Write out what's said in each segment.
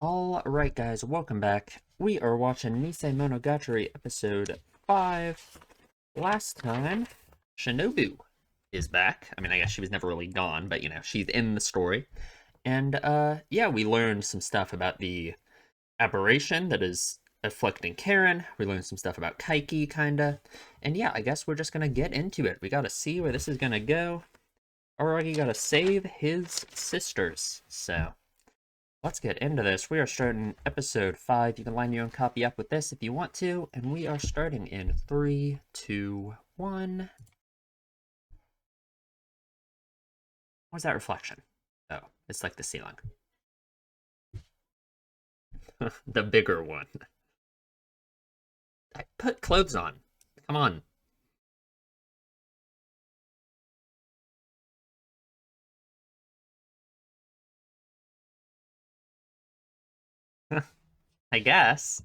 Alright guys, welcome back. We are watching Nisemonogatari episode 5. Last time, Shinobu is back. I mean, I guess she was never really gone, but she's in the story. And yeah, we learned some stuff about the aberration that is afflicting Karen. We learned some stuff about Kaiki, kinda. And yeah, I guess we're just gonna get into it. We gotta see where this is gonna go. Aragi gotta save his sisters, so let's get into this. We are starting episode 5. You can line your own copy up with this if you want to. And we are starting in 3, 2, 1. What's that reflection? Oh, it's like the ceiling. The bigger one. I put clothes on. Come on. I guess.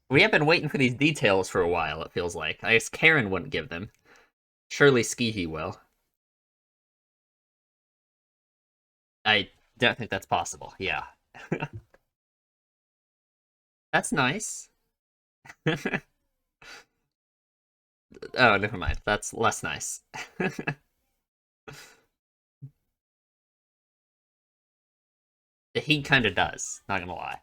We have been waiting for these details for a while, it feels like. I guess Karen wouldn't give them. Surely Skihi will. I don't think that's possible. Yeah. That's nice. Oh, never mind. That's less nice. He kind of does, not gonna lie.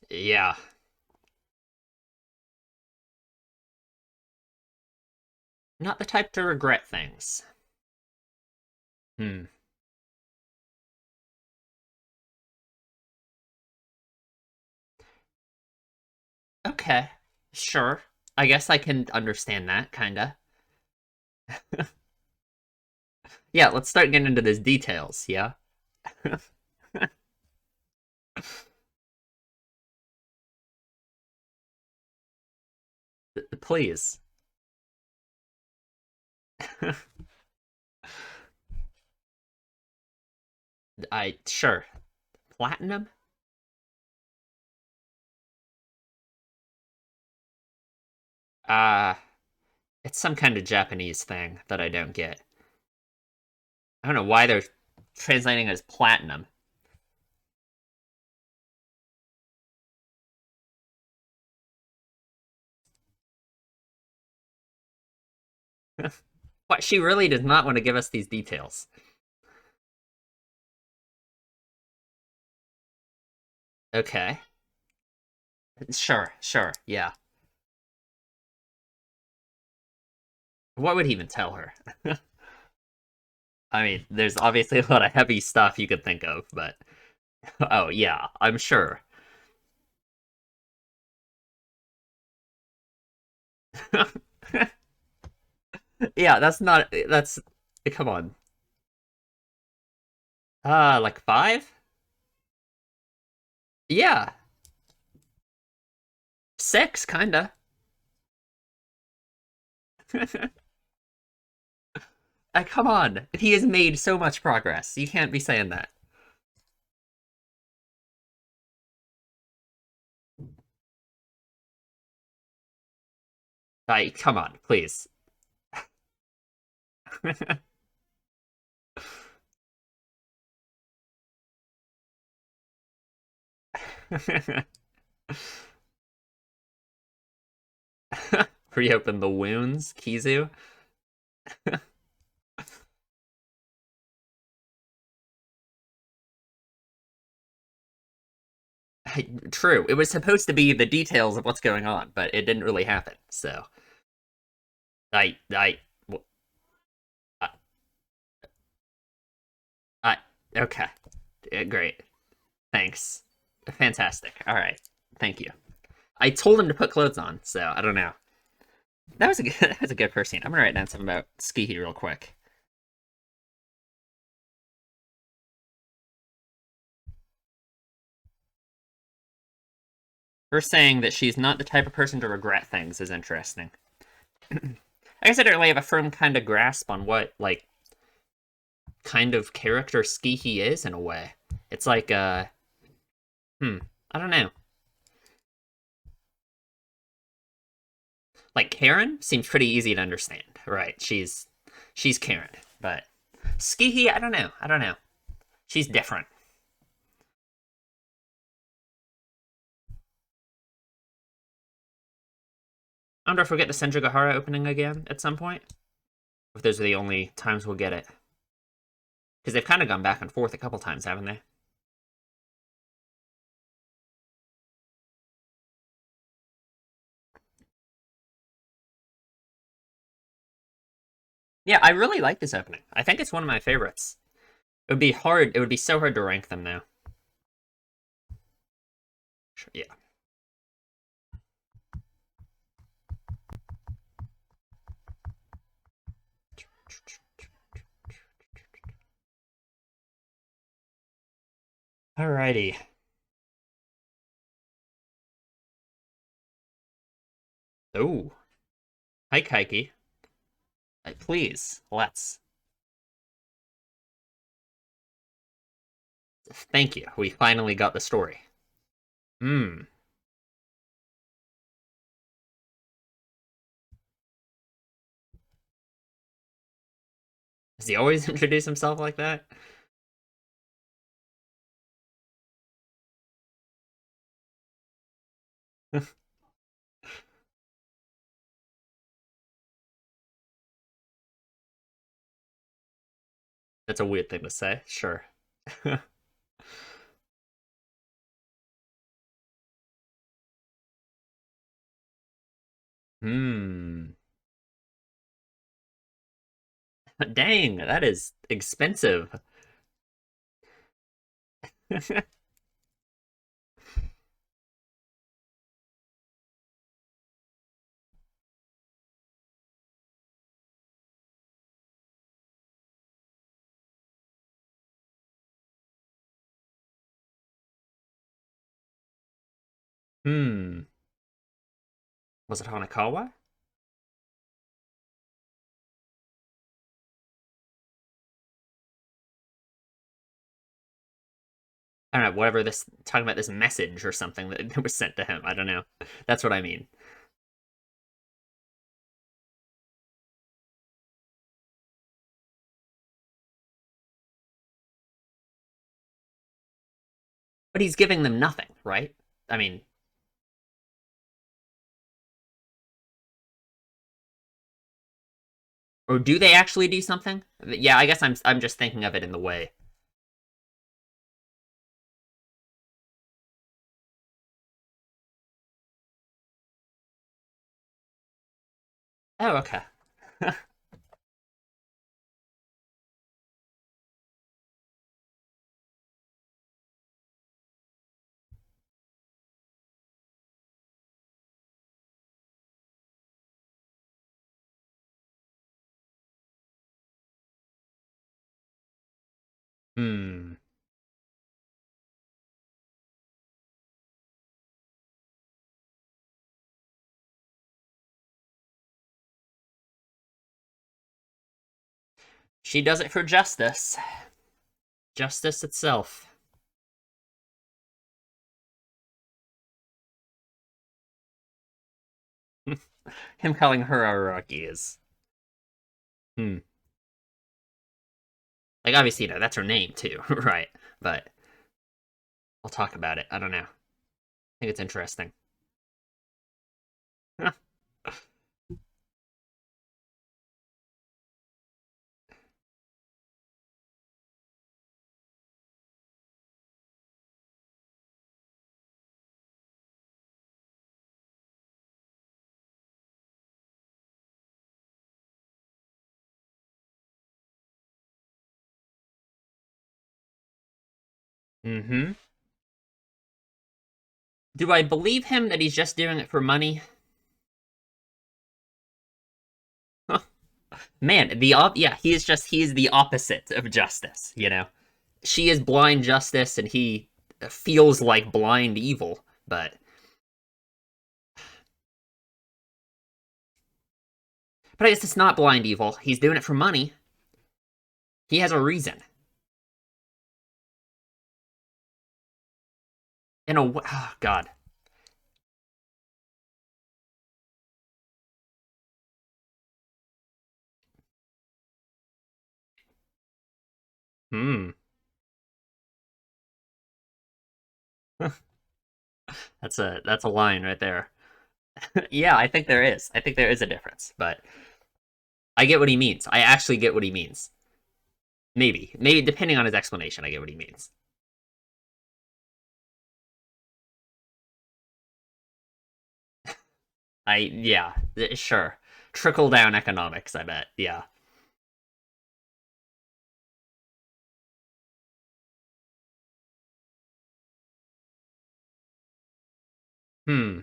Yeah, not the type to regret things. Hmm. Okay, sure. I guess I can understand that, kinda. Yeah, let's start getting into these details, yeah? Please. Sure. Platinum? Uh, it's some kind of Japanese thing that I don't get. I don't know why they're translating it as platinum. What, she really does not want to give us these details. Okay. Sure, sure, yeah. What would he even tell her? I mean, there's obviously a lot of heavy stuff you could think of, but oh yeah, I'm sure. Yeah, that's come on. Like 5? Yeah, 6 kinda. Come on. He has made so much progress. You can't be saying that. Come on, please. Reopen the wounds, Kizu. True. It was supposed to be the details of what's going on, but it didn't really happen. So, I, I, I, I okay. Great. Thanks. Fantastic. All right. Thank you. I told him to put clothes on, so I don't know. That was a good, that was a good first scene. I'm gonna write down something about Skihi real quick. Her saying that she's not the type of person to regret things is interesting. I guess I don't really have a firm kind of grasp on what like kind of character Skihi is in a way. It's like hmm, I don't know. Like Karen seems pretty easy to understand, right? She's Karen, but Skihi, I don't know. I don't know. She's different. I wonder if we'll get the Senjugahara opening again at some point. If those are the only times we'll get it. Because they've kind of gone back and forth a couple times, haven't they? Yeah, I really like this opening. I think it's one of my favorites. It would be hard. It would be so hard to rank them now. Sure, yeah. Alrighty. Oh, hi, Kaiki. Please, let's. Thank you. We finally got the story. Hmm. Does he always introduce himself like that? That's a weird thing to say. Sure. Hmm. Dang, that is expensive. Hmm. Was it Hanakawa? I don't know, whatever this talking about this message or something that was sent to him. I don't know. That's what I mean. But he's giving them nothing, right? I mean, or do they actually do something? Yeah, I guess I'm just thinking of it in the way. Oh, okay. Hmm. She does it for justice. Justice itself. Him calling her Araki is. Hmm. Like, obviously, that's her name, too, right? But I'll talk about it. I don't know. I think it's interesting. Mm-hmm. Do I believe him that he's just doing it for money? Man, yeah, he is the opposite of justice. She is blind justice and he feels like blind evil, but I guess it's not blind evil. He's doing it for money. He has a reason. In a oh, God. Hmm. That's a line right there. Yeah, I think there is. I think there is a difference, but I get what he means. I actually get what he means. Maybe depending on his explanation, I get what he means. Yeah, sure. Trickle down economics, I bet. Yeah. Hmm.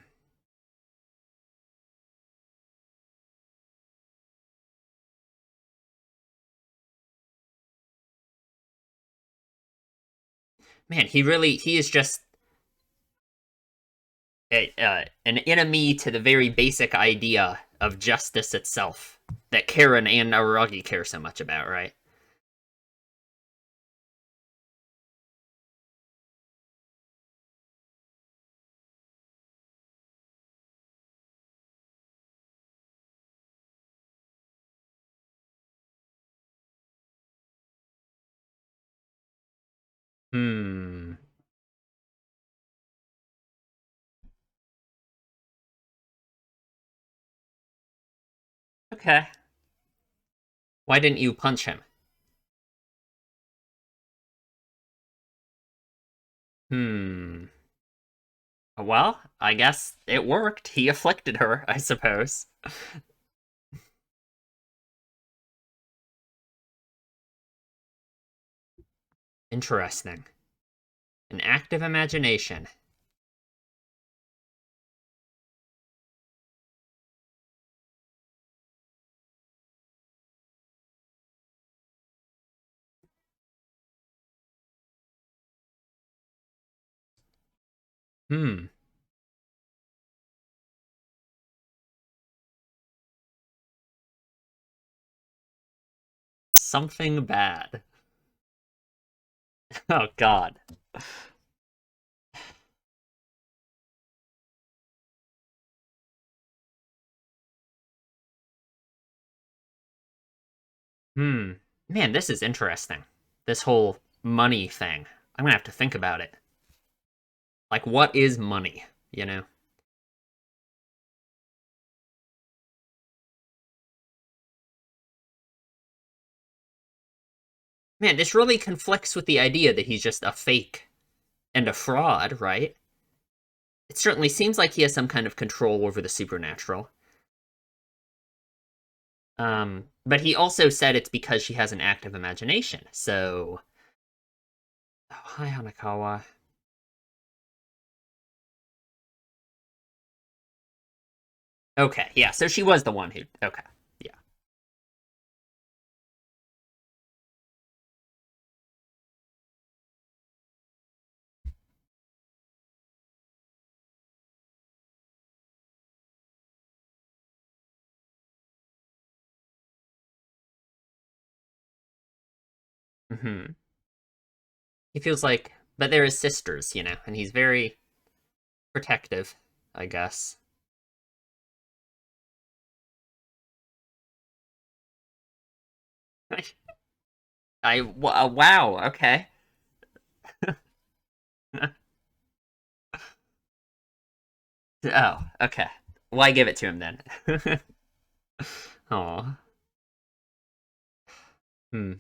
Man, he is just an enemy to the very basic idea of justice itself that Karen and Aragi care so much about, right? Hmm. Okay. Why didn't you punch him? Hmm. Well, I guess it worked. He afflicted her, I suppose. Interesting. An active imagination. Hmm. Something bad. Oh, God. Hmm. Man, this is interesting. This whole money thing. I'm gonna have to think about it. Like, what is money? You know? Man, this really conflicts with the idea that he's just a fake and a fraud, right? It certainly seems like he has some kind of control over the supernatural. But he also said it's because she has an active imagination. So, oh, hi Hanakawa. Okay, yeah. So she was the one who. Okay, yeah. Hmm. He feels like, but they're his sisters, and he's very protective, I guess. Wow. Okay. Oh, okay. Why give it to him then? Oh. Hmm.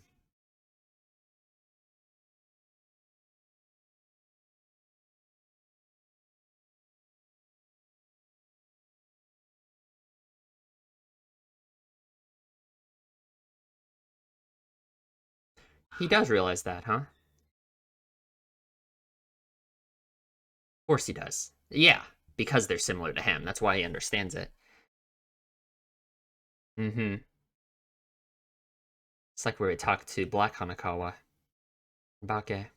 He does realize that, huh? Of course he does. Yeah, because they're similar to him. That's why he understands it. Mm-hmm. It's like where we talked to Black Hanakawa. Bake.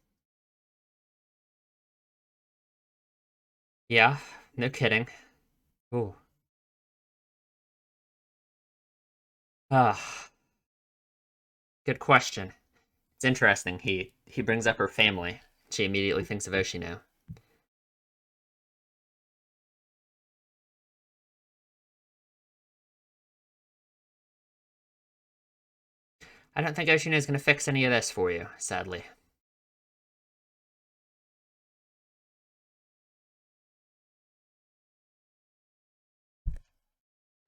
Yeah, no kidding. Ooh. Ah, good question. It's interesting. He brings up her family. She immediately thinks of Oshino. I don't think Oshino is going to fix any of this for you, sadly.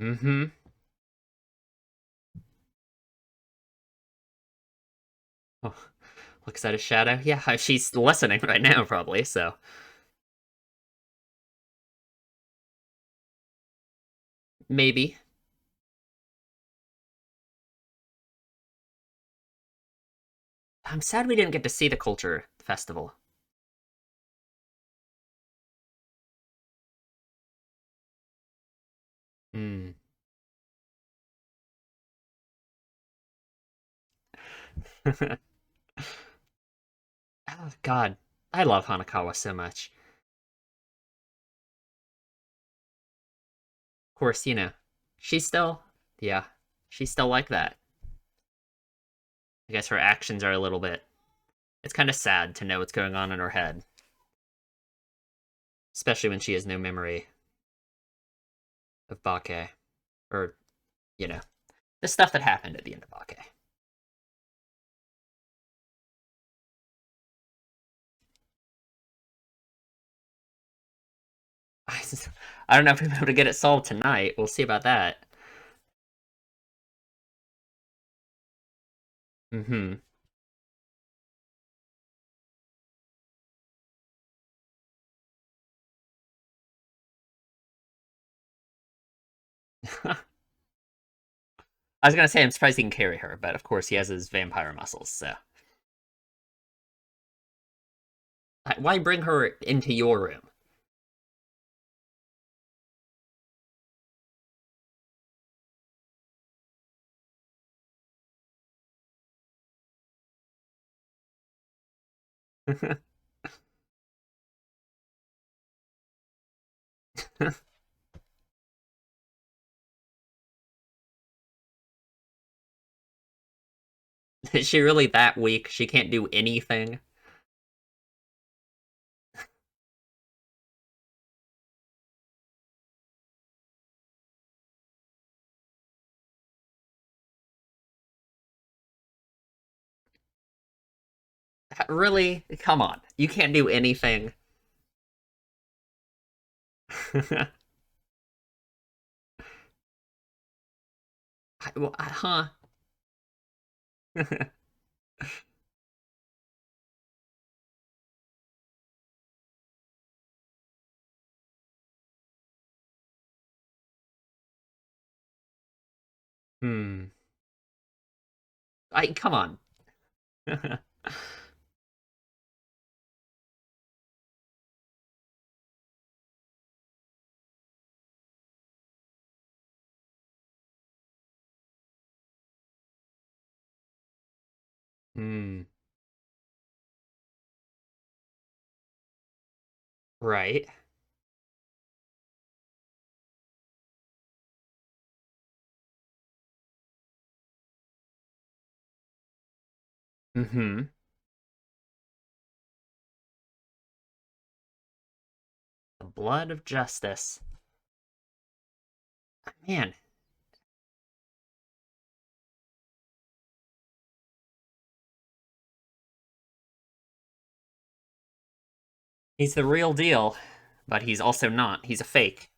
Mm-hmm. Oh, looks at his shadow. Yeah, she's listening right now, probably, so. Maybe. I'm sad we didn't get to see the culture festival. Hmm. Oh, God. I love Hanakawa so much. Of course, she's still. Yeah, she's still like that. I guess her actions are a little bit. It's kind of sad to know what's going on in her head, especially when she has no memory of Bake. Or, you know, the stuff that happened at the end of Bake. I don't know if we'll be able to get it solved tonight. We'll see about that. Mm-hmm. I was gonna say I'm surprised he can carry her, but of course he has his vampire muscles, so. Why bring her into your room? Is she really that weak? She can't do anything? Really? Come on. You can't do anything. Huh? Hmm. Come on. Hmm. Right. Mm-hmm. The blood of justice. Man, he's the real deal, but he's also not. He's a fake.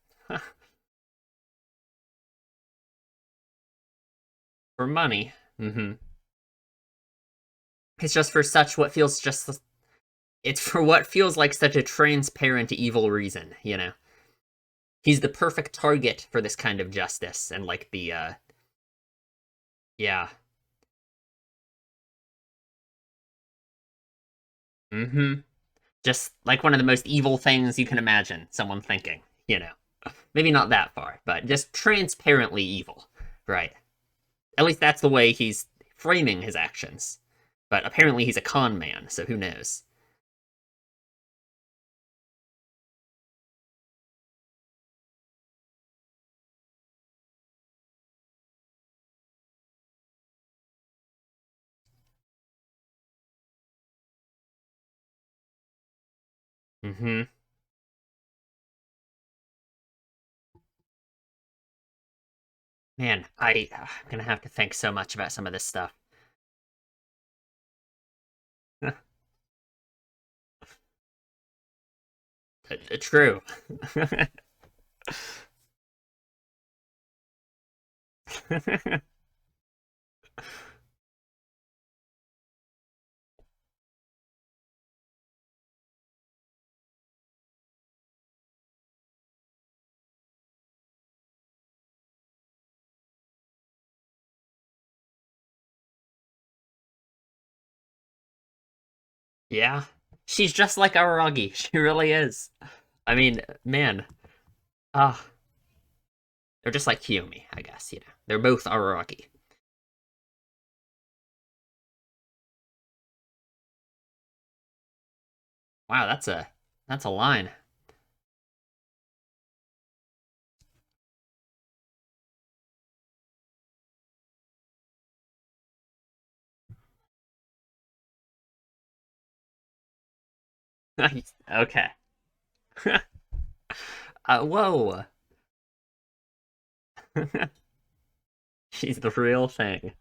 For money. Mm-hmm. It's just for such what feels just. It's for what feels like such a transparent evil reason. He's the perfect target for this kind of justice and like yeah. Mm-hmm. Just like one of the most evil things you can imagine someone thinking. Maybe not that far, but just transparently evil. Right. At least that's the way he's framing his actions. But apparently he's a con man, so who knows? Mm-hmm. Man, I'm gonna have to think so much about some of this stuff. True. Yeah. She's just like Araragi. She really is. I mean, man. Ah, they're just like Kiyomi, I guess, you know. They're both Araragi. Wow, that's a line. Okay. Whoa. She's the real thing.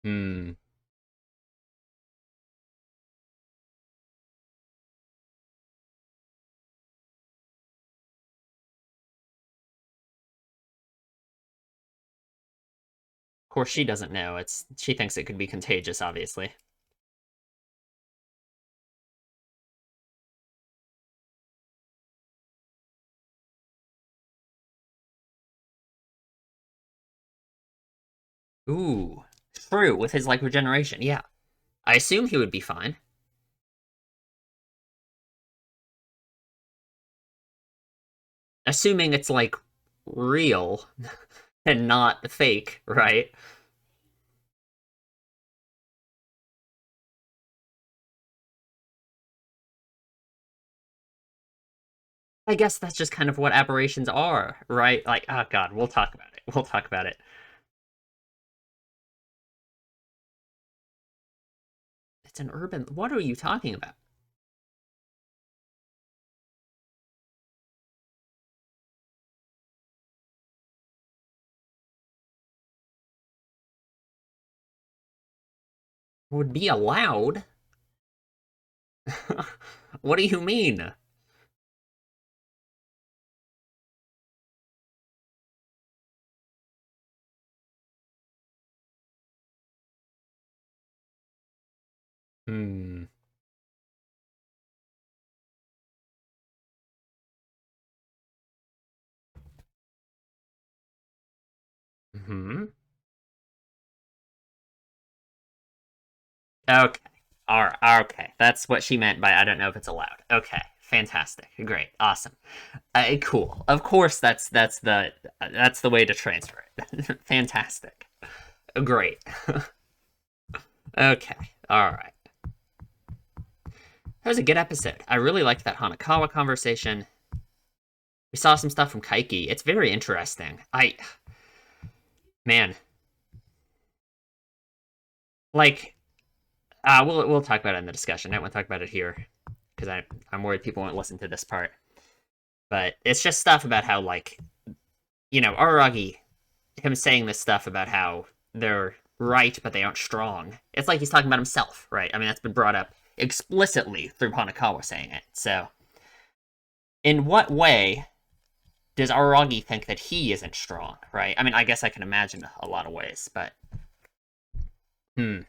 Hmm. Of course, she doesn't know. She thinks it could be contagious, obviously. Ooh, true. With his like regeneration, yeah. I assume he would be fine. Assuming it's like real and not fake, right? I guess that's just kind of what aberrations are, right? Like, oh god, we'll talk about it. We'll talk about it. It's an urban. What are you talking about? Would be allowed? What do you mean? Hmm. Hmm. Okay. All right. Okay. That's what she meant by I don't know if it's allowed. Okay. Fantastic. Great. Awesome. Cool. Of course, that's the way to transfer it. Fantastic. Great. Okay. All right. That was a good episode. I really liked that Hanakawa conversation. We saw some stuff from Kaiki. It's very interesting. Man, like, we'll talk about it in the discussion. I don't want to talk about it here because I'm worried people won't listen to this part. But it's just stuff about how like Araragi, him saying this stuff about how they're right but they aren't strong. It's like he's talking about himself, right? I mean that's been brought up explicitly through Hanakawa saying it. So, in what way does Araragi think that he isn't strong, right? I mean, I guess I can imagine a lot of ways, but hmm.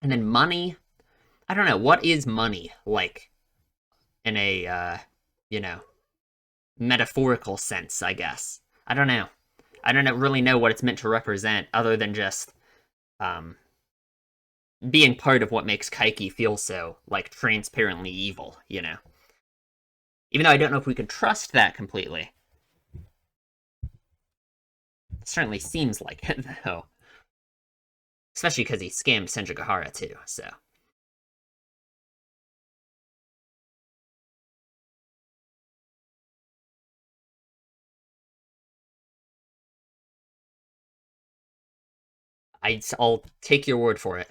And then money. I don't know. What is money like in a you know, metaphorical sense, I guess. I don't know. I don't really know what it's meant to represent other than just um being part of what makes Kaiki feel so like transparently evil, you know. Even though I don't know if we can trust that completely. It certainly seems like it though. Especially because he scammed Senjigahara too, so I'll take your word for it.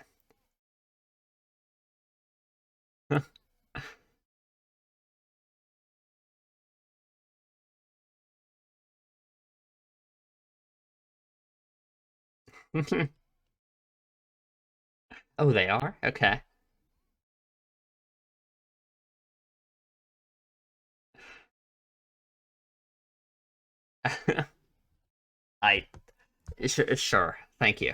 Oh, they are? Okay. I sure. Thank you.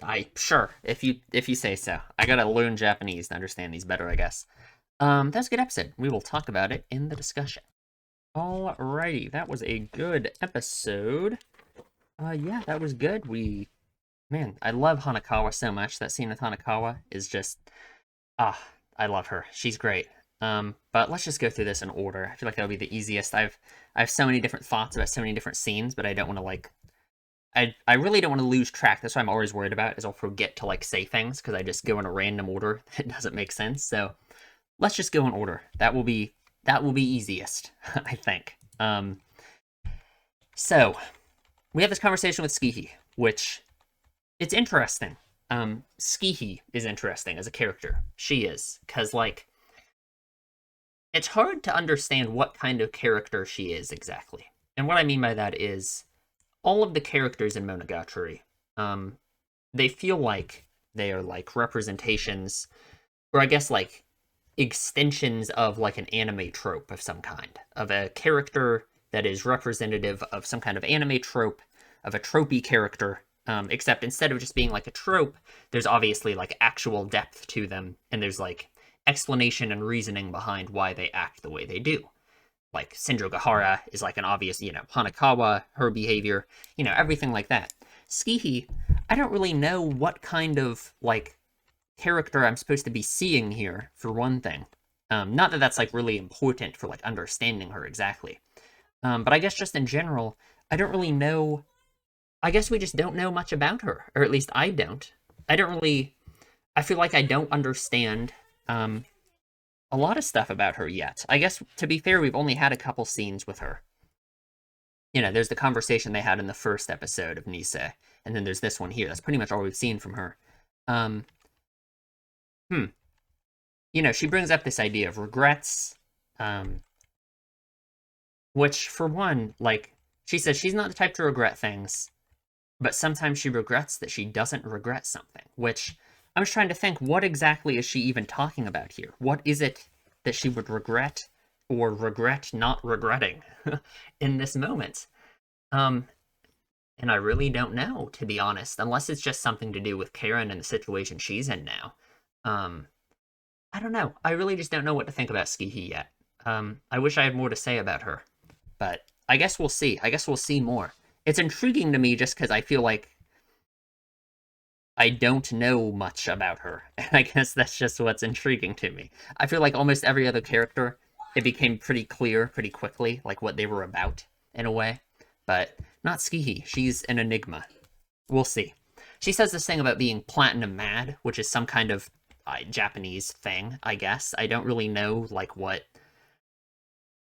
I sure if you say so. I gotta learn Japanese to understand these better, I guess. That's a good episode. We will talk about it in the discussion. Alrighty, that was a good episode. Yeah, that was good. Man, I love Hanakawa so much. That scene with Hanakawa is just, ah, I love her. She's great. But let's just go through this in order. I feel like that'll be the easiest. I have so many different thoughts about so many different scenes, but I don't want to like I really don't want to lose track. That's what I'm always worried about is I'll forget to like say things because I just go in a random order that doesn't make sense. So let's just go in order. That will be easiest, I think. So we have this conversation with Skihi, which it's interesting. Skihi is interesting as a character. She is, because like it's hard to understand what kind of character she is exactly. And what I mean by that is all of the characters in Monogatari, um, they feel like they are like representations, or I guess like extensions of like an anime trope of some kind, of a character that is representative of some kind of anime trope, of a tropey character. Except instead of just being like a trope, there's obviously like actual depth to them, and there's like explanation and reasoning behind why they act the way they do. Like Sindro Gahara is like an obvious, Hanakawa, her behavior, everything like that. Skihi, I don't really know what kind of like character I'm supposed to be seeing here, for one thing. Not that that's like really important for like understanding her exactly. But I guess just in general, I don't really know. I guess we just don't know much about her, or at least I don't. I don't really. I feel like I don't understand a lot of stuff about her yet. I guess to be fair, we've only had a couple scenes with her. There's the conversation they had in the first episode of Nise, and then there's this one here. That's pretty much all we've seen from her. Um, hmm. She brings up this idea of regrets, um, which, for one, like, she says she's not the type to regret things, but sometimes she regrets that she doesn't regret something, which I'm just trying to think, what exactly is she even talking about here? What is it that she would regret or regret not regretting in this moment? Um, and I really don't know, to be honest, unless it's just something to do with Karen and the situation she's in now. Um, I don't know. I really just don't know what to think about Skihi yet. I wish I had more to say about her, but I guess we'll see. I guess we'll see more. It's intriguing to me just because I feel like I don't know much about her, and I guess that's just what's intriguing to me. I feel like almost every other character, it became pretty clear pretty quickly, like what they were about, in a way. But not Skihi. She's an enigma. We'll see. She says this thing about being platinum mad, which is some kind of Japanese thing, I guess. I don't really know, like, what.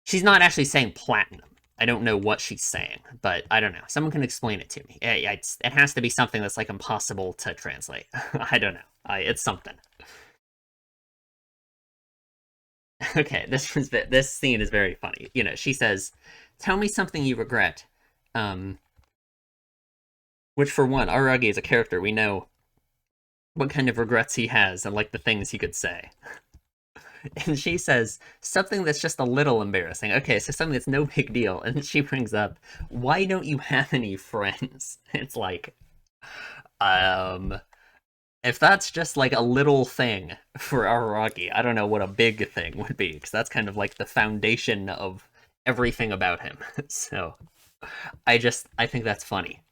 She's not actually saying platinum. I don't know what she's saying, but I don't know. Someone can explain it to me. It has to be something that's, like, impossible to translate. I don't know. It's something. Okay, this scene is very funny. She says, "Tell me something you regret." Um, which, for one, Aragi is a character. We know what kind of regrets he has and like the things he could say. And she says something that's just a little embarrassing. Okay, so something that's no big deal. And she brings up, "Why don't you have any friends?" It's like, um, if that's just like a little thing for Araragi, I don't know what a big thing would be, because that's kind of like the foundation of everything about him. So I think that's funny.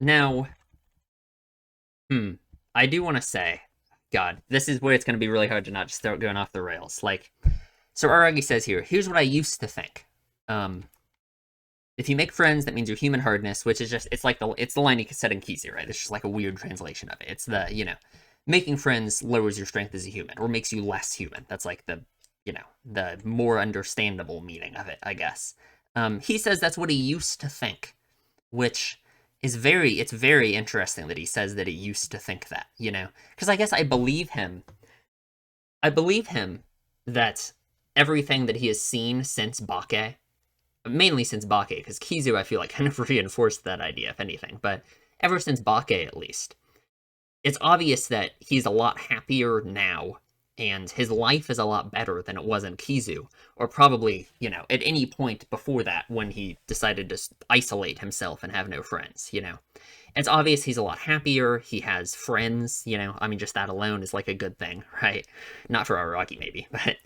Now, hmm, I do want to say, God, this is where it's going to be really hard to not just start going off the rails. Like, so Aragi says here, here's what I used to think. Um, if you make friends, that means your human hardness, which is just, it's the line he said in Kizzy, right? It's just like a weird translation of it. It's making friends lowers your strength as a human, or makes you less human. That's like the more understandable meaning of it, I guess. He says that's what he used to think, which is it's very interesting that he says that he used to think that, you know? Because I guess I believe him. I believe him that everything that he has seen since Bake, mainly since Bake, because Kizu, I feel like, kind of reinforced that idea, if anything, but ever since Bake, at least, it's obvious that he's a lot happier now, and his life is a lot better than it was in Kizu, or probably, you know, at any point before that when he decided to isolate himself and have no friends, you know. It's obvious he's a lot happier, he has friends, you know, I mean, just that alone is like a good thing, right? Not for Araki, maybe, but,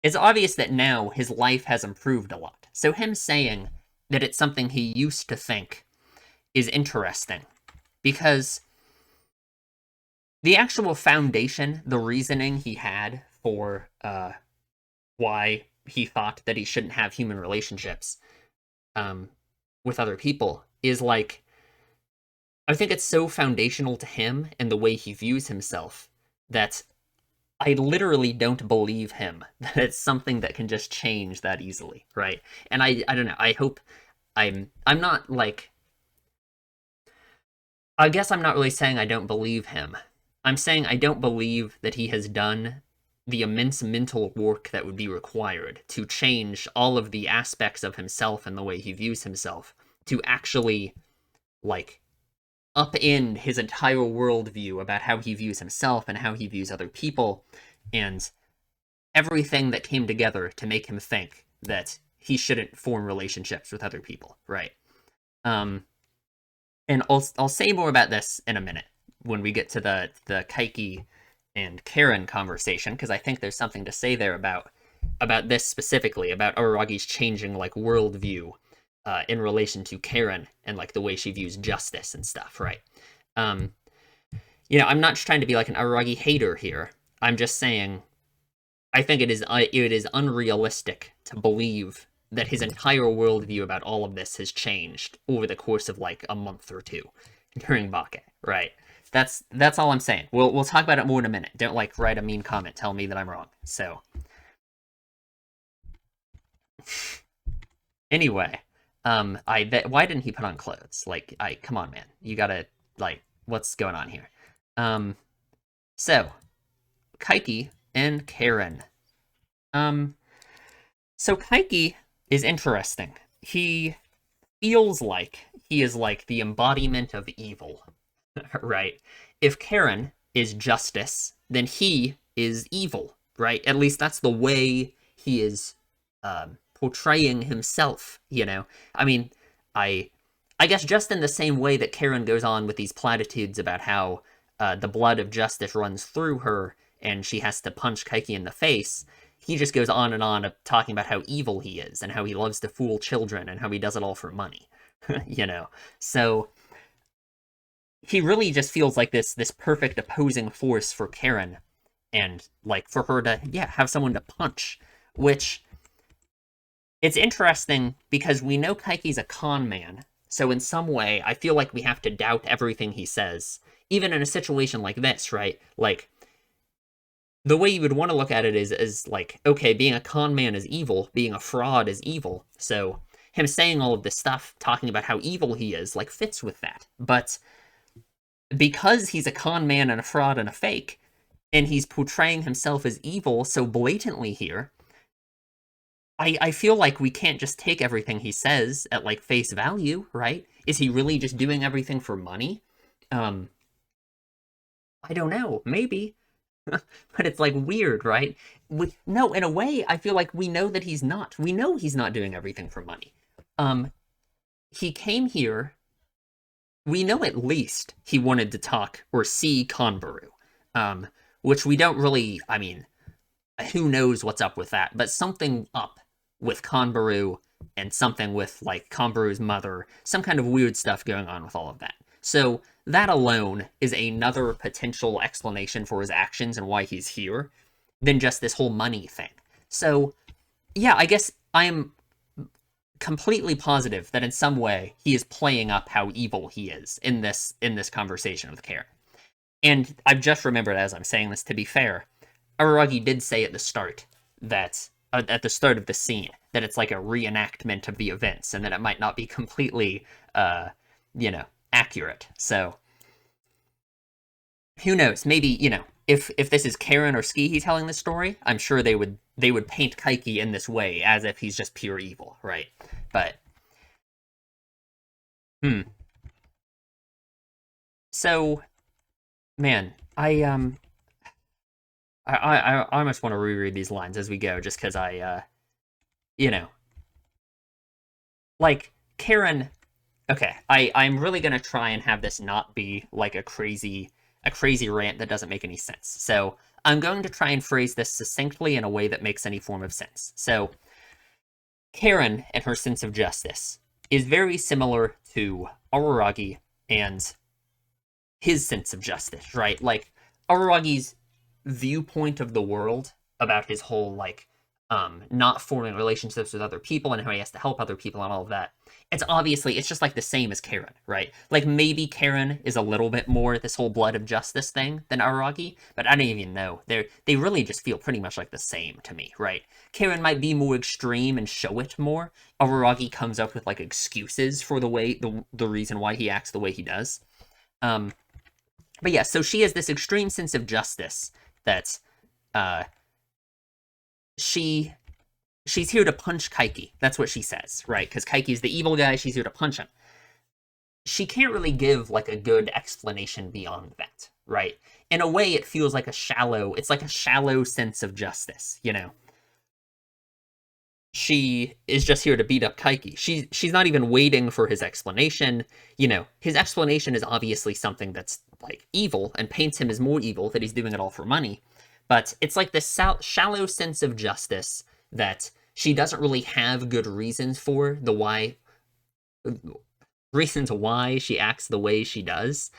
it's obvious that now his life has improved a lot. So him saying that it's something he used to think is interesting, because the actual foundation, the reasoning he had for why he thought that he shouldn't have human relationships with other people is like, I think it's so foundational to him and the way he views himself that I literally don't believe him that it's something that can just change that easily, right? And I don't know. I hope I'm not like, I guess I'm not really saying I don't believe him. I'm saying I don't believe that he has done the immense mental work that would be required to change all of the aspects of himself and the way he views himself to actually, like, upend his entire worldview about how he views himself and how he views other people, and everything that came together to make him think that he shouldn't form relationships with other people, right? And I'll say more about this in a minute when we get to the Kaiki and Karen conversation, because I think there's something to say there about this specifically, about Aragi's changing like worldview in relation to Karen and like the way she views justice and stuff, right? You know, I'm not trying to be like an Aragi hater here. I'm just saying I think it is unrealistic to believe that his entire worldview about all of this has changed over the course of like a month or two during Bake, right? That's all I'm saying. We'll talk about it more in a minute. Don't like write a mean comment, tell me that I'm wrong. So anyway, why didn't he put on clothes? Like, come on, man, you gotta, like, what's going on here? So Kaiki and Karen. So Kaiki is interesting. He feels like he is like the embodiment of evil, right? If Karen is justice, then he is evil, right? At least that's the way he is portraying himself, you know? I mean, I guess just in the same way that Karen goes on with these platitudes about how the blood of justice runs through her and she has to punch Kaiki in the face, he just goes on and on talking about how evil he is and how he loves to fool children and how he does it all for money, you know? So he really just feels like this perfect opposing force for Karen, and like for her to, yeah, have someone to punch, which it's interesting because we know Kaiki's a con man. So in some way, I feel like we have to doubt everything he says, even in a situation like this, right? Like, the way you would want to look at it is like, okay, being a con man is evil, being a fraud is evil. So him saying all of this stuff, talking about how evil he is, like, fits with that. But because he's a con man and a fraud and a fake, and he's portraying himself as evil so blatantly here, I feel like we can't just take everything he says at, like, face value, right? Is he really just doing everything for money? I don't know, maybe. But it's like weird, right? No, in a way, I feel like we know that he's not. We know he's not doing everything for money. He came here. We know at least he wanted to talk or see Kanbaru, which we don't really. I mean, who knows what's up with that? But something up with Kanbaru and something with like Kanbaru's mother. Some kind of weird stuff going on with all of that. So that alone is another potential explanation for his actions and why he's here than just this whole money thing. So, yeah, I guess I'm completely positive that in some way he is playing up how evil he is in this conversation with Karen. And I've just remembered as I'm saying this, to be fair, Araragi did say at the start that at the start of the scene, that it's like a reenactment of the events, and that it might not be completely, you know, accurate. So who knows? Maybe, you know, if this is Karen or Skihi telling the story, I'm sure they would paint Kaiki in this way as if he's just pure evil, right? But hmm. So man, I almost want to reread these lines as we go, just because you know, like Karen. Okay, I'm really gonna try and have this not be like a crazy rant that doesn't make any sense. So I'm going to try and phrase this succinctly in a way that makes any form of sense. So Karen and her sense of justice is very similar to Araragi and his sense of justice, right? Like Araragi's viewpoint of the world about his whole like not forming relationships with other people and how he has to help other people and all of that. It's just like the same as Karen, right? Like maybe Karen is a little bit more this whole blood of justice thing than Araragi, but I don't even know. They really just feel pretty much like the same to me, right? Karen might be more extreme and show it more. Araragi comes up with like excuses for the reason why he acts the way he does. Um, but yeah, so she has this extreme sense of justice that uh, she she's here to punch Kaiki. That's what she says, right? Because Kaiki's the evil guy. She's here to punch him. She can't really give like a good explanation beyond that, right? In a way, it feels like it's like a shallow sense of justice, you know? She is just here to beat up Kaiki. She's not even waiting for his explanation. You know, his explanation is obviously something that's like evil and paints him as more evil, that he's doing it all for money. But it's like this shallow sense of justice that she doesn't really have good reasons why she acts the way she does.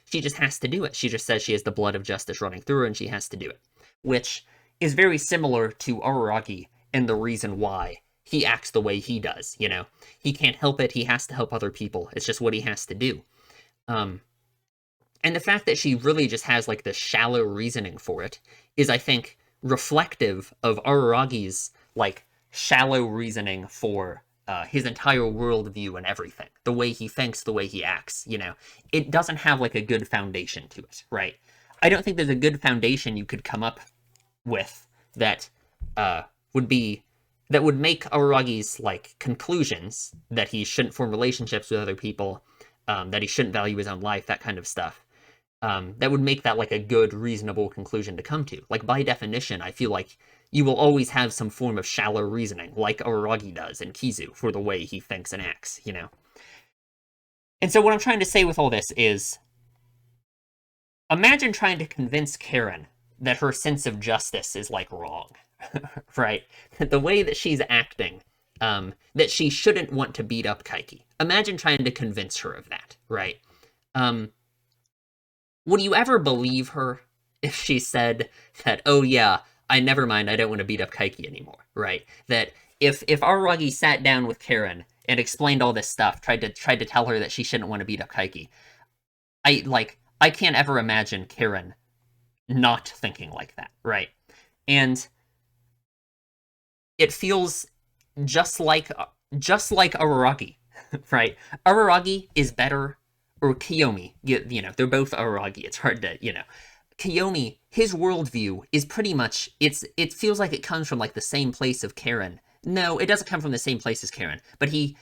She just has to do it. She just says she has the blood of justice running through her and she has to do it, which is very similar to Araragi and the reason why he acts the way he does. You know, he can't help it. He has to help other people. It's just what he has to do. Um, and the fact that she really just has like this shallow reasoning for it is, I think, reflective of Araragi's like shallow reasoning for his entire worldview and everything. The way he thinks, the way he acts, you know, it doesn't have like a good foundation to it, right? I don't think there's a good foundation you could come up with that uh, would be that would make Araragi's like conclusions that he shouldn't form relationships with other people, that he shouldn't value his own life, that kind of stuff. That would make that like a good, reasonable conclusion to come to. Like by definition, I feel like you will always have some form of shallow reasoning, like Araragi does in Kizu, for the way he thinks and acts, you know? And so what I'm trying to say with all this is, imagine trying to convince Karen that her sense of justice is like wrong, right? The way that she's acting, that she shouldn't want to beat up Kaiki. Imagine trying to convince her of that, right? Would you ever believe her if she said that, oh yeah, never mind, I don't want to beat up Kaiki anymore, right? That if Araragi sat down with Karen and explained all this stuff, tried to tell her that she shouldn't want to beat up Kaiki, I can't ever imagine Karen not thinking like that, right? And it feels just like Araragi, right? Araragi is better, or Kiyomi, you know, they're both Araragi. It's hard to, you know, Kiyomi, his worldview is pretty much it feels like it comes from like the same place of Karen. No, it doesn't come from the same place as Karen, but he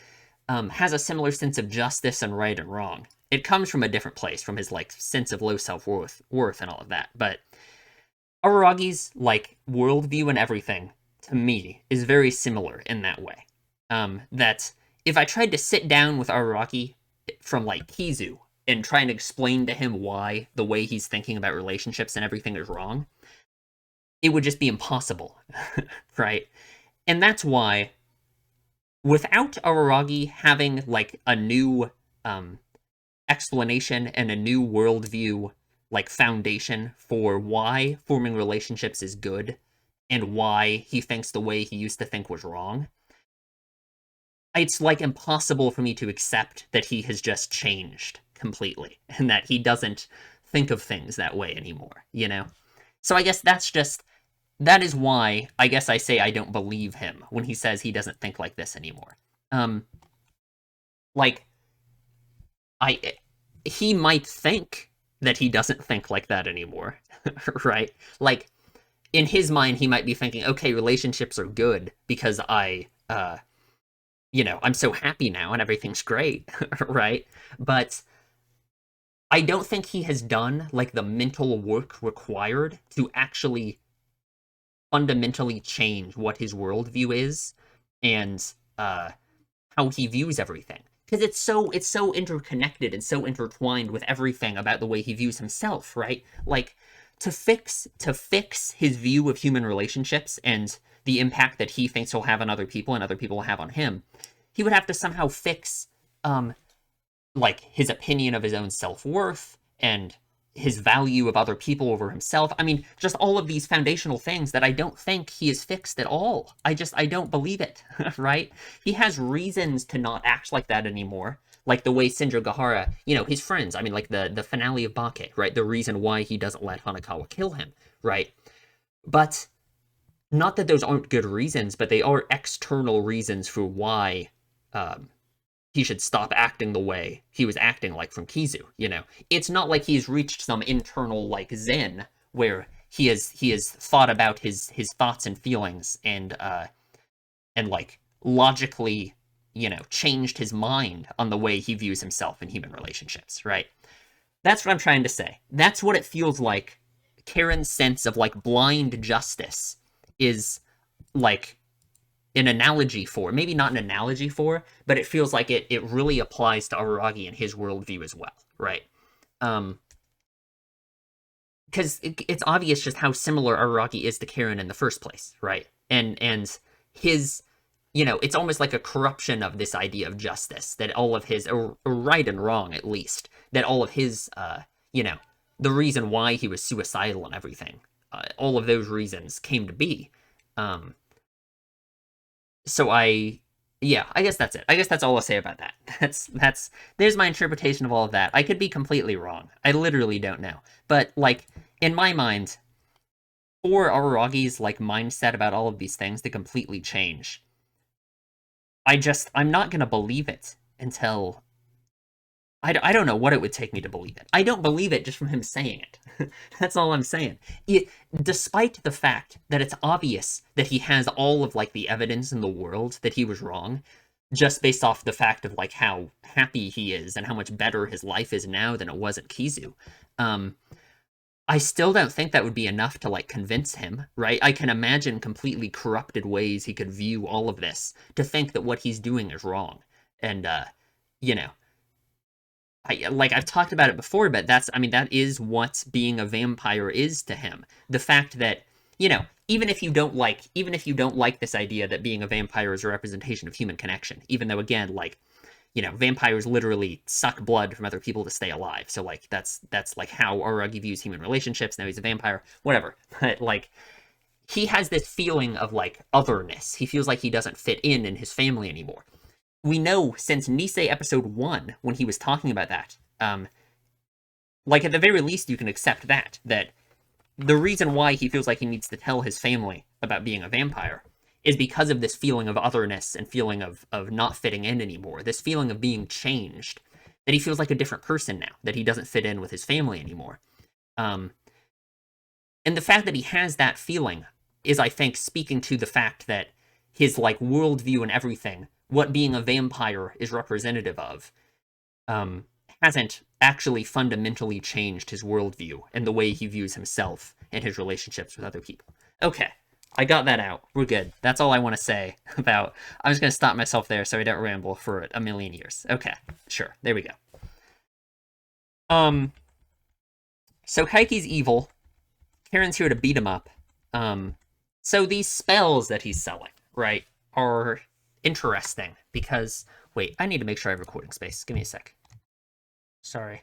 has a similar sense of justice and right and wrong. It comes from a different place, from his like sense of low self-worth and all of that. But Araragi's like worldview and everything, to me, is very similar in that way. That if I tried to sit down with Araragi from like Kizu and try and explain to him why the way he's thinking about relationships and everything is wrong, it would just be impossible, right? And that's why, without Araragi having like a new explanation and a new worldview, like foundation for why forming relationships is good and why he thinks the way he used to think was wrong, it's like impossible for me to accept that he has just changed completely and that he doesn't think of things that way anymore, you know? So I guess that's just that is why I guess I say I don't believe him when he says he doesn't think like this anymore. Um, like I he might think that he doesn't think like that anymore, right? Like in his mind he might be thinking, okay, relationships are good because I'm so happy now and everything's great, right? But I don't think he has done like the mental work required to actually fundamentally change what his worldview is and how he views everything. Because it's so interconnected and so intertwined with everything about the way he views himself, right? Like to fix his view of human relationships and the impact that he thinks he'll have on other people and other people will have on him, he would have to somehow fix um like his opinion of his own self-worth and his value of other people over himself. I mean, just all of these foundational things that I don't think he has fixed at all. I don't believe it, right? He has reasons to not act like that anymore. Like the way Sindra Gahara, his friends, I mean, like the finale of Bake, right? The reason why he doesn't let Hanakawa kill him, right? But not that those aren't good reasons, but they are external reasons for why um, he should stop acting the way he was acting like from Kizu. It's not like he's reached some internal like zen where he has thought about his thoughts and feelings and like logically, changed his mind on the way he views himself in human relationships, right? That's what I'm trying to say. That's what it feels like. Karen's sense of like blind justice is like an analogy for, maybe not an analogy for, but it feels like it really applies to Araragi and his worldview as well, right? Because it's obvious just how similar Araragi is to Karen in the first place, right? And his, it's almost like a corruption of this idea of justice, that all of his, or right and wrong at least, that all of his, the reason why he was suicidal and everything, all of those reasons came to be. So yeah, I guess that's it. I guess that's all I'll say about that. There's my interpretation of all of that. I could be completely wrong. I literally don't know. But like in my mind, for Araragi's like mindset about all of these things to completely change, I'm not gonna believe it until I don't know what it would take me to believe it. I don't believe it just from him saying it. That's all I'm saying. Despite the fact that it's obvious that he has all of like the evidence in the world that he was wrong, just based off the fact of like how happy he is and how much better his life is now than it was at Kizu. I still don't think that would be enough to like convince him, right? I can imagine completely corrupted ways he could view all of this to think that what he's doing is wrong. And you know, I've talked about it before, but that is what being a vampire is to him. The fact that, even if you don't like this idea that being a vampire is a representation of human connection, even though again, like, vampires literally suck blood from other people to stay alive. So like that's like how Aragi views human relationships. Now he's a vampire, whatever. But like he has this feeling of like otherness. He feels like he doesn't fit in his family anymore. We know since Nisei episode 1, when he was talking about that, like at the very least you can accept that the reason why he feels like he needs to tell his family about being a vampire is because of this feeling of otherness and feeling of not fitting in anymore, this feeling of being changed, that he feels like a different person now, that he doesn't fit in with his family anymore. And the fact that he has that feeling is, I think, speaking to the fact that his like worldview and everything, what being a vampire is representative of, hasn't actually fundamentally changed his worldview and the way he views himself and his relationships with other people. Okay, I got that out. We're good. That's all I want to say about... I'm just going to stop myself there so I don't ramble for a million years. Okay, sure. There we go. So Kaiki's evil. Karen's here to beat him up. So these spells that he's selling, right, are interesting because... Wait, I need to make sure I have recording space. Give me a sec. Sorry.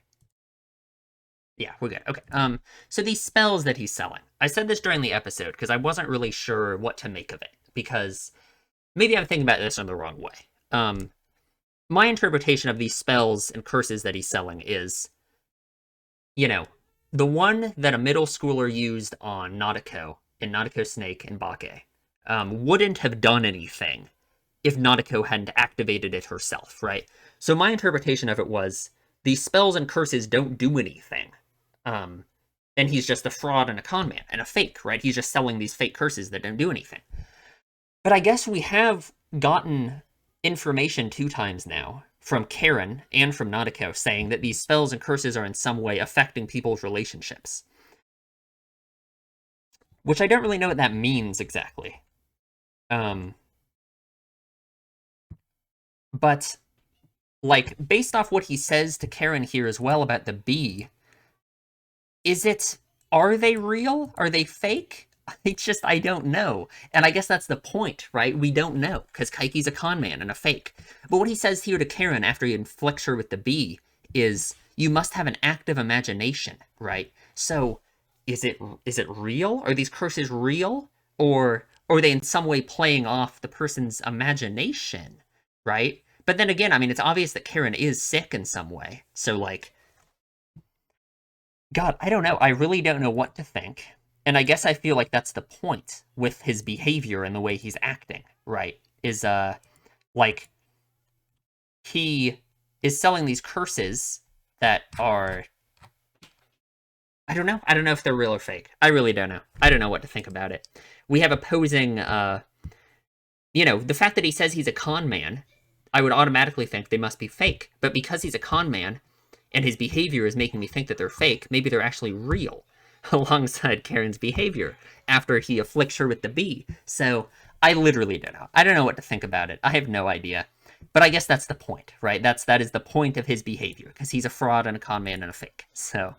Yeah, we're good. Okay. So these spells that he's selling. I said this during the episode because I wasn't really sure what to make of it, because maybe I'm thinking about this in the wrong way. My interpretation of these spells and curses that he's selling is, the one that a middle schooler used on Nautico and Nadeko Snake and Bake wouldn't have done anything if Nadeko hadn't activated it herself, right? So my interpretation of it was these spells and curses don't do anything. And he's just a fraud and a con man and a fake, right? He's just selling these fake curses that don't do anything. But I guess we have gotten information 2 times now from Karen and from Nadeko saying that these spells and curses are in some way affecting people's relationships. Which I don't really know what that means exactly. But, like, based off what he says to Karen here as well about the bee, are they real? Are they fake? I don't know. And I guess that's the point, right? We don't know, because Kaiki's a con man and a fake. But what he says here to Karen after he inflicts her with the bee is, you must have an active imagination, right? So, is it real? Are these curses real? Or are they in some way playing off the person's imagination, right? But then again, I mean, it's obvious that Karen is sick in some way. So, like, God, I don't know. I really don't know what to think. And I guess I feel like that's the point with his behavior and the way he's acting, right? Is, like, he is selling these curses that are... I don't know. I don't know if they're real or fake. I really don't know. I don't know what to think about it. We have opposing, you know, the fact that he says he's a con man, I would automatically think they must be fake. But because he's a con man, and his behavior is making me think that they're fake, maybe they're actually real, alongside Karen's behavior, after he afflicts her with the bee. So, I literally don't know. I don't know what to think about it. I have no idea. But I guess that's the point, right? That is the point of his behavior, because he's a fraud and a con man and a fake. So,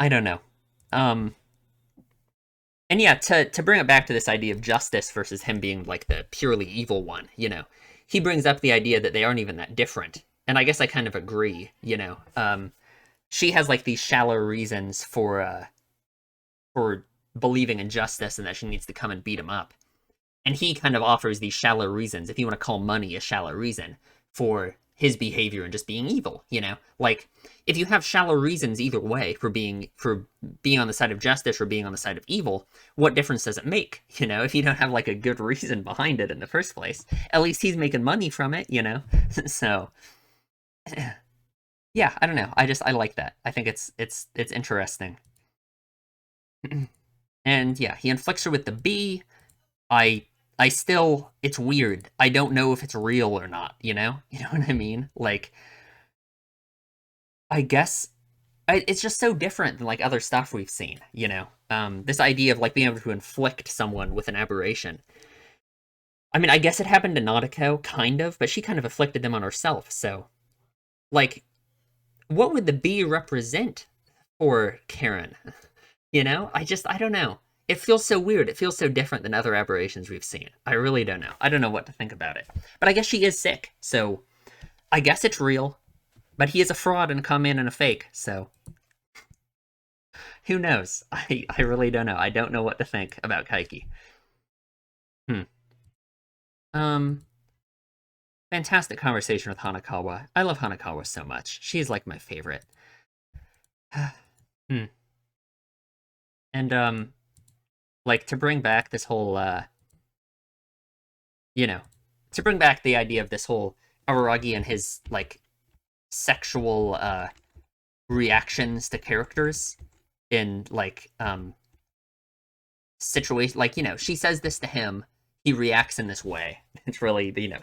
I don't know. And yeah, to bring it back to this idea of justice versus him being, like, the purely evil one, you know, he brings up the idea that they aren't even that different. And I guess I kind of agree, you know. She has, like, these shallow reasons for believing in justice and that she needs to come and beat him up. And he kind of offers these shallow reasons, if you want to call money a shallow reason, for his behavior and just being evil, you know? Like, if you have shallow reasons either way for being on the side of justice or being on the side of evil, what difference does it make, you know? If you don't have, like, a good reason behind it in the first place. At least he's making money from it, you know? So, yeah, I don't know. I like that. I think it's interesting. And yeah, he inflicts her with the bee. I still, it's weird. I don't know if it's real or not, you know? You know what I mean? Like, I guess, it's just so different than, like, other stuff we've seen, you know? This idea of, like, being able to inflict someone with an aberration. I mean, I guess it happened to Nadeko, kind of, but she kind of afflicted them on herself, so... Like, what would the bee represent for Karen? You know? I don't know. It feels so weird. It feels so different than other aberrations we've seen. I really don't know. I don't know what to think about it. But I guess she is sick, so I guess it's real. But he is a fraud and a con man and a fake, so who knows? I really don't know. I don't know what to think about Kaiki. Fantastic conversation with Hanakawa. I love Hanakawa so much. She's, like, my favorite. And, like, to bring back this whole, you know, to bring back the idea of this whole Araragi and his, like, sexual, reactions to characters in, like, situation, like, you know, she says this to him, he reacts in this way. It's really, you know,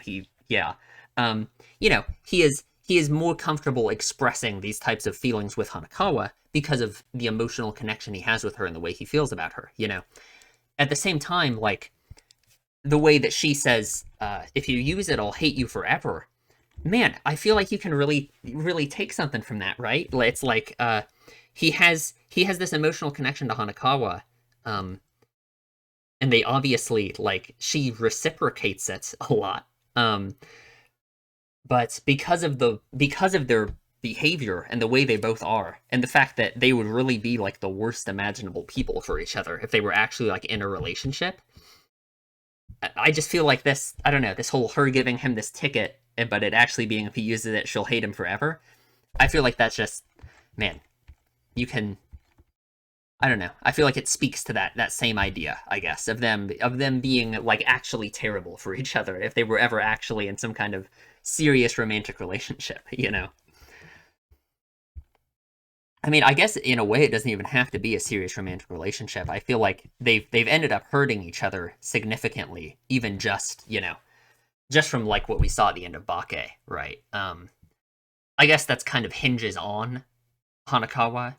yeah. You know, he is more comfortable expressing these types of feelings with Hanakawa because of the emotional connection he has with her and the way he feels about her, you know? At the same time, like, the way that she says, if you use it, I'll hate you forever. Man, I feel like you can really, really take something from that, right? It's like, he has this emotional connection to Hanakawa, and they obviously, like, she reciprocates it a lot. But because of their behavior and the way they both are, and the fact that they would really be, like, the worst imaginable people for each other if they were actually, like, in a relationship, I just feel like this, I don't know, this whole her giving him this ticket, but it actually being if he uses it, she'll hate him forever, I feel like that's just, man, you can... I don't know. I feel like it speaks to that same idea, I guess, of them being like actually terrible for each other if they were ever actually in some kind of serious romantic relationship, you know. I mean, I guess in a way it doesn't even have to be a serious romantic relationship. I feel like they've ended up hurting each other significantly, even just, you know, just from like what we saw at the end of Bake, right? I guess that's kind of hinges on Hanakawa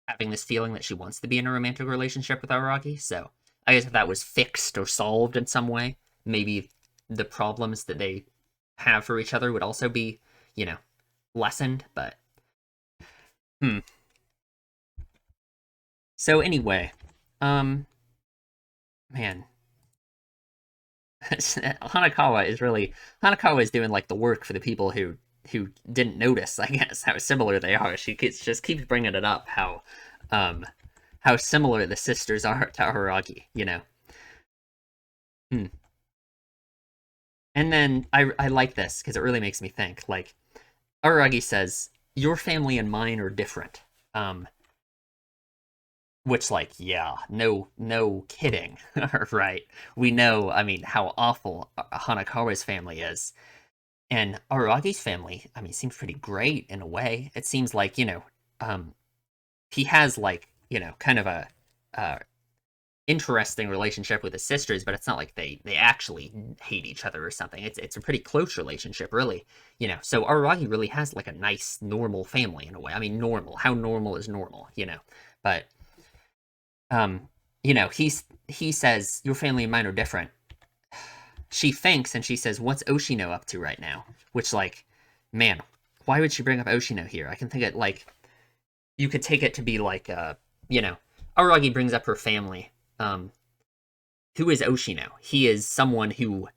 having this feeling that she wants to be in a romantic relationship with Araki. So I guess if that was fixed or solved in some way, maybe the problems that they have for each other would also be, you know, lessened. But hmm. So anyway, um, man, Hanakawa is doing like the work for the people who didn't notice, I guess, how similar they are. Just keeps bringing it up um how similar the sisters are to Araki, you know. Hmm. And then I like this because it really makes me think. Like Aragi says, "Your family and mine are different." Um, which like, yeah, no kidding, right? We know, I mean, how awful Hanakawa's family is, and Aragi's family, I mean, seems pretty great in a way. It seems like, you know, um, he has like, you know, kind of a uh, interesting relationship with his sisters, but it's not like they actually hate each other or something. It's a pretty close relationship, really. You know, so Aragi really has like a nice normal family in a way. I mean, normal. How normal is normal, you know? But um, you know, he says your family and mine are different. She thinks and she says, "What's Oshino up to right now?" Which like, man, why would she bring up Oshino here? I can think it like you could take it to be like you know, Aragi brings up her family. Um, who is Oshino? He is someone who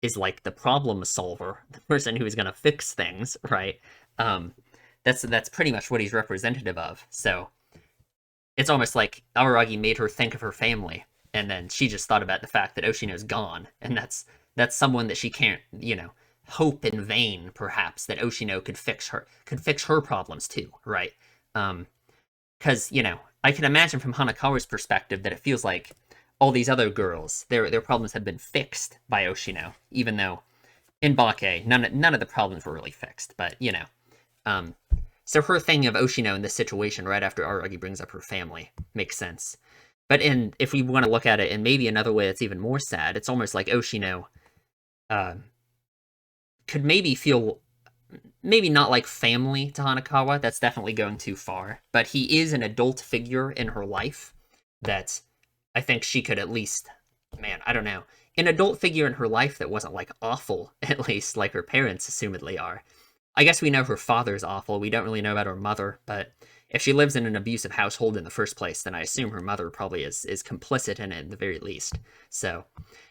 is like the problem solver, the person who is going to fix things, right? Um, that's pretty much what he's representative of. So it's almost like Aragi made her think of her family, and then she just thought about the fact that Oshino's gone, and that's someone that she can't, you know, hope in vain, perhaps, that Oshino could fix her problems too, right? Because you know, I can imagine from Hanakawa's perspective that it feels like all these other girls, their problems have been fixed by Oshino, even though in Bake none of the problems were really fixed. But you know, um, so her thinking of Oshino in this situation right after Aragi brings up her family makes sense. But if we want to look at it in maybe another way that's even more sad, it's almost like Oshino uh, could maybe feel maybe not like family to Hanakawa. That's definitely going too far. But he is an adult figure in her life that I think she could at least, man, I don't know, an adult figure in her life that wasn't like awful, at least like her parents assumedly are. I guess we know her father's awful. We don't really know about her mother, but if she lives in an abusive household in the first place, then I assume her mother probably is complicit in it at the very least. So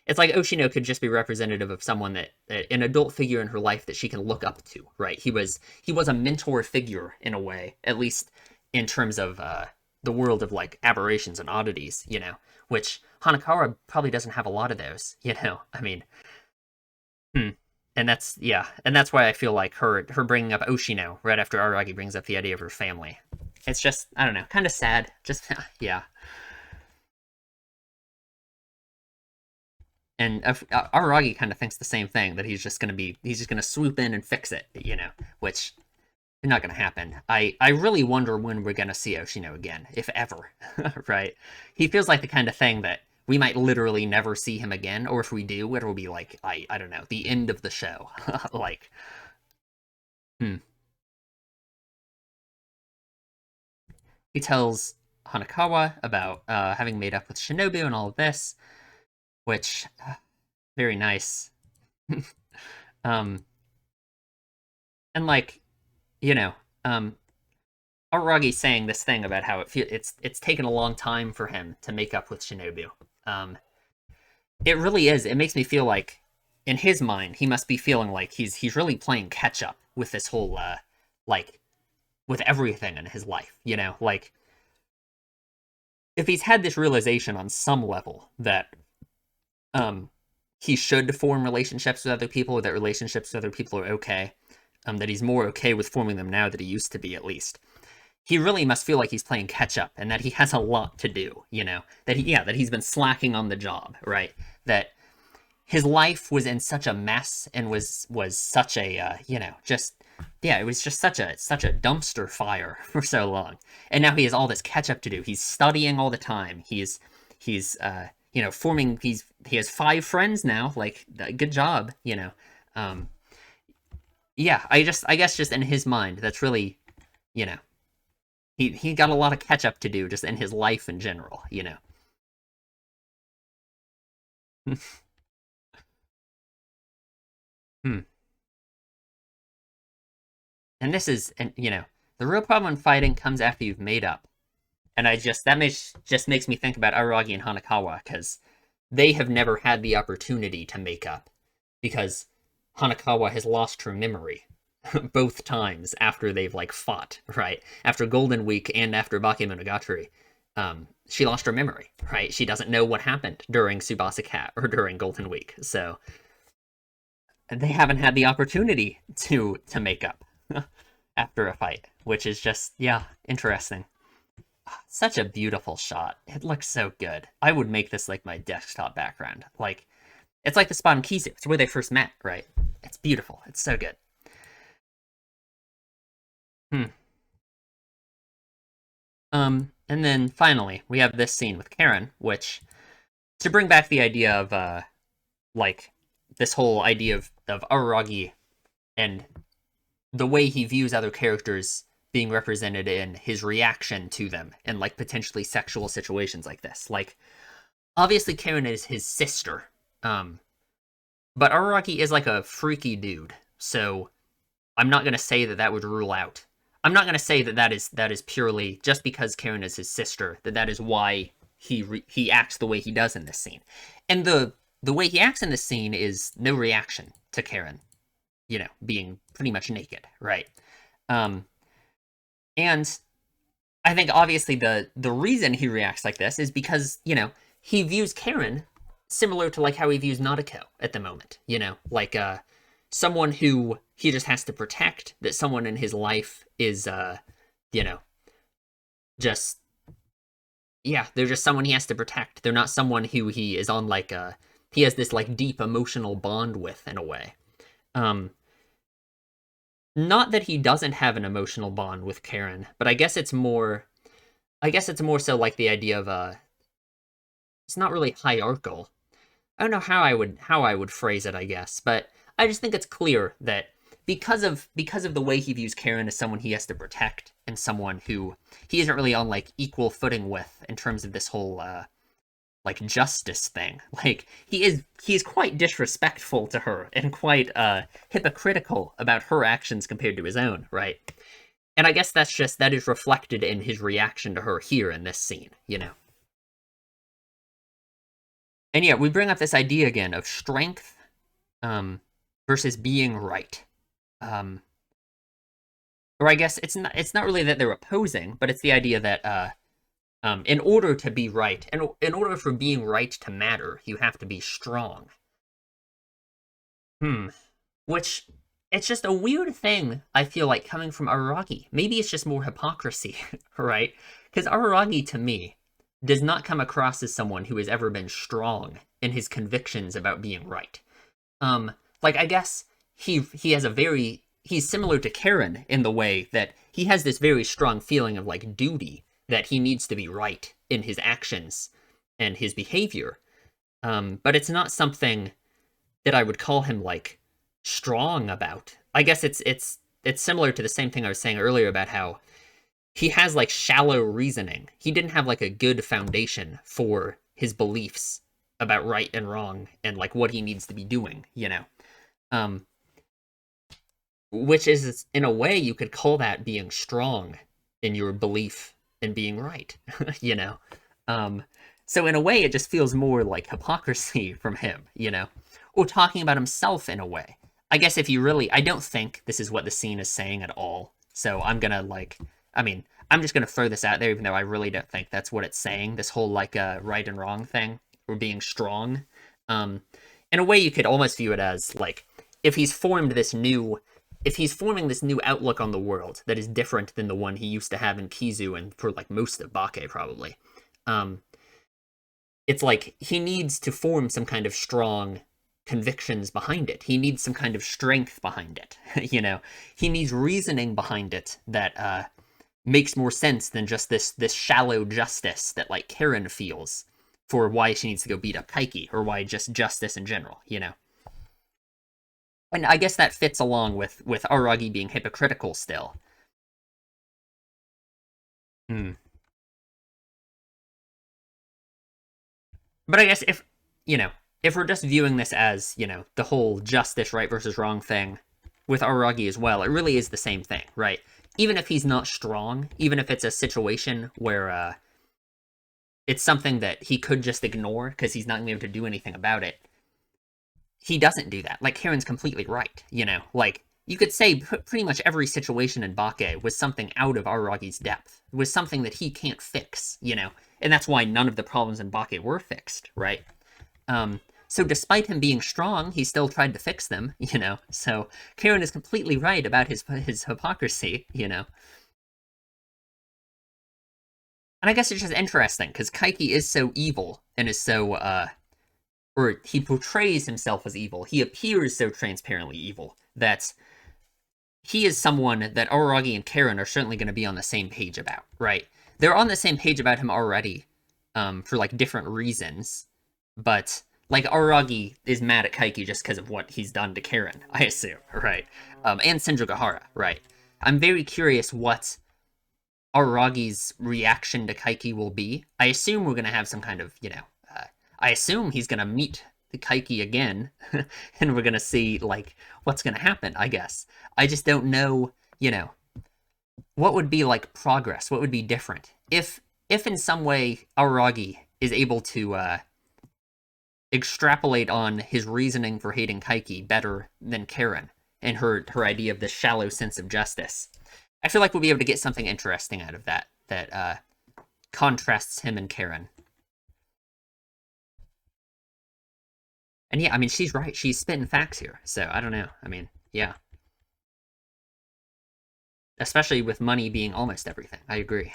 it's like Oshino could just be representative of someone that an adult figure in her life that she can look up to, right? He was a mentor figure in a way, at least in terms of the world of like aberrations and oddities, you know, which Hanakawa probably doesn't have a lot of those, you know. I mean, hmm. And that's yeah, and that's why I feel like her bringing up Oshino right after Aragi brings up the idea of her family. It's just I don't know, kind of sad. Just yeah. And Aragi kind of thinks the same thing that he's just gonna swoop in and fix it, you know, which is not gonna happen. I really wonder when we're gonna see Oshino again, if ever, right? He feels like the kind of thing that we might literally never see him again, or if we do, it'll be like I don't know, the end of the show, like. Hmm. He tells Hanakawa about having made up with Shinobu and all of this, which very nice. um, and like you know, um, Aragi saying this thing about how it's taken a long time for him to make up with Shinobu. Um, it really is. It makes me feel like, in his mind, he must be feeling like he's really playing catch up with this whole like with everything in his life. You know, like if he's had this realization on some level that um he should form relationships with other people, that relationships with other people are okay, that he's more okay with forming them now that he used to be, at least. he really must feel like he's playing catch up and that he has a lot to do, that he's been slacking on the job, right? That his life was in such a mess and was such a just it was just such a dumpster fire for so long. And now he has all this catch up to do. He's studying all the time. He's forming he has 5 friends now. Like, good job, yeah, I guess just in his mind, that's really, you know, he got a lot of catch up to do just in his life in general. Hmm. And this is, and the real problem in fighting comes after you've made up. And just makes me think about Araragi and Hanakawa, because they have never had the opportunity to make up, because Hanakawa has lost her memory both times after they've like fought, right? After Golden Week and after Bakemonogatari. She lost her memory, right? She doesn't know what happened during Tsubasa Cat or during Golden Week. So they haven't had the opportunity to make up after a fight, which is just, yeah, interesting. Such a beautiful shot. It looks so good. I would make this like my desktop background. Like, it's like the spot in Kizu. It's where they first met, right? It's beautiful. It's so good. Hmm. And then finally, we have this scene with Karen, which, to bring back the idea of like this whole idea of Araragi and the way he views other characters being represented in his reaction to them in like potentially sexual situations like this. Like, obviously Karen is his sister, but Araragi is like a freaky dude, so I'm not gonna say that would rule out. I'm not gonna say that is purely just because Karen is his sister that is why he acts the way he does in this scene. And the way he acts in this scene is no reaction to Karen, being pretty much naked, right? And I think obviously the reason he reacts like this is because, he views Karen similar to like how he views Nadeko at the moment, like someone who he just has to protect, that someone in his life is just, yeah, they're just someone he has to protect. They're not someone who he is on like he has this like deep emotional bond with in a way. Um Not that he doesn't have an emotional bond with Karen, but I guess it's more so like the idea of it's not really hierarchical. I don't know how I would phrase it, I guess, but I just think it's clear that because of the way he views Karen as someone he has to protect and someone who he isn't really on like equal footing with in terms of this whole like justice thing. Like, he's quite disrespectful to her and quite hypocritical about her actions compared to his own, right? And I guess that is reflected in his reaction to her here in this scene. And yeah, we bring up this idea again of strength um versus being right. Um or I guess it's not really that they're opposing, but it's the idea that in order to be right, and in order for being right to matter, you have to be strong. Hmm. Which, it's just a weird thing, I feel like, coming from Araragi. Maybe it's just more hypocrisy, right? Because Araragi, to me, does not come across as someone who has ever been strong in his convictions about being right. Like, I guess he has he's similar to Karen in the way that he has this very strong feeling of like duty, that he needs to be right in his actions and his behavior. But it's not something that I would call him like strong about. I guess it's similar to the same thing I was saying earlier about how he has like shallow reasoning. He didn't have like a good foundation for his beliefs about right and wrong and like what he needs to be doing. Um, which is, in a way, you could call that being strong in your belief in being right. you know. Um, so in a way, it just feels more like hypocrisy from him, or talking about himself in a way. I guess if you really, I don't think this is what the scene is saying at all. So I'm gonna I'm just gonna throw this out there, even though I really don't think that's what it's saying. This whole like right and wrong thing, or being strong. Um, in a way, you could almost view it as like if he's formed this new if he's forming this new outlook on the world that is different than the one he used to have in Kizu and for like most of Bake probably, it's like he needs to form some kind of strong convictions behind it. He needs some kind of strength behind it. He needs reasoning behind it that makes more sense than just this shallow justice that like Karen feels for why she needs to go beat up Kaiki, or why just justice in general, And I guess that fits along with Aragi being hypocritical still. But I guess if we're just viewing this as, the whole justice, right versus wrong thing with Aragi as well, it really is the same thing, right? Even if he's not strong, even if it's a situation where it's something that he could just ignore because he's not going to be able to do anything about it, he doesn't do that. Like, Karen's completely right, Like, you could say pretty much every situation in Bake was something out of Aragi's depth, was something that he can't fix, And that's why none of the problems in Bake were fixed, right? So despite him being strong, he still tried to fix them, So Karen is completely right about his hypocrisy, And I guess it's just interesting, because Kaiki is so evil, and is so, or he portrays himself as evil. He appears so transparently evil that he is someone that Aragi and Karen are certainly going to be on the same page about, right? They're on the same page about him already, for like different reasons, but like Aragi is mad at Kaiki just because of what he's done to Karen, I assume, right? And Senjogahara, right? I'm very curious what Aragi's reaction to Kaiki will be. I assume we're going to have some kind of, I assume he's going to meet the Kaiki again, and we're going to see, like, what's going to happen, I guess. I just don't know, what would be, like, progress? What would be different? If in some way Aragi is able to extrapolate on his reasoning for hating Kaiki better than Karen, and her idea of this shallow sense of justice, I feel like we'll be able to get something interesting out of that contrasts him and Karen. And yeah, I mean, she's right. She's spitting facts here. So, I don't know. I mean, yeah. Especially with money being almost everything. I agree.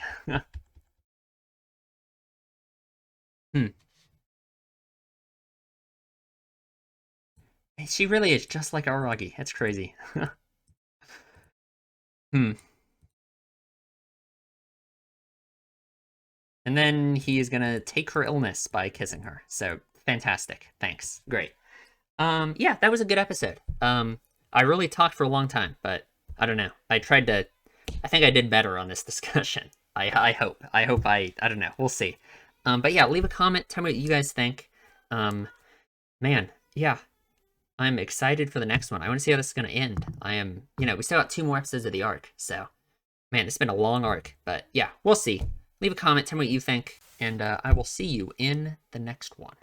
She really is just like Aragi. That's crazy. And then he is gonna take her illness by kissing her. So, fantastic. Thanks. Great. Yeah, that was a good episode. I really talked for a long time, but I don't know. I think I did better on this discussion. I hope. I don't know. We'll see. But yeah, leave a comment. Tell me what you guys think. Man, yeah. I'm excited for the next one. I want to see how this is going to end. I am, we still got 2 more episodes of the arc, so, man, it's been a long arc. But yeah, we'll see. Leave a comment. Tell me what you think, and I will see you in the next one.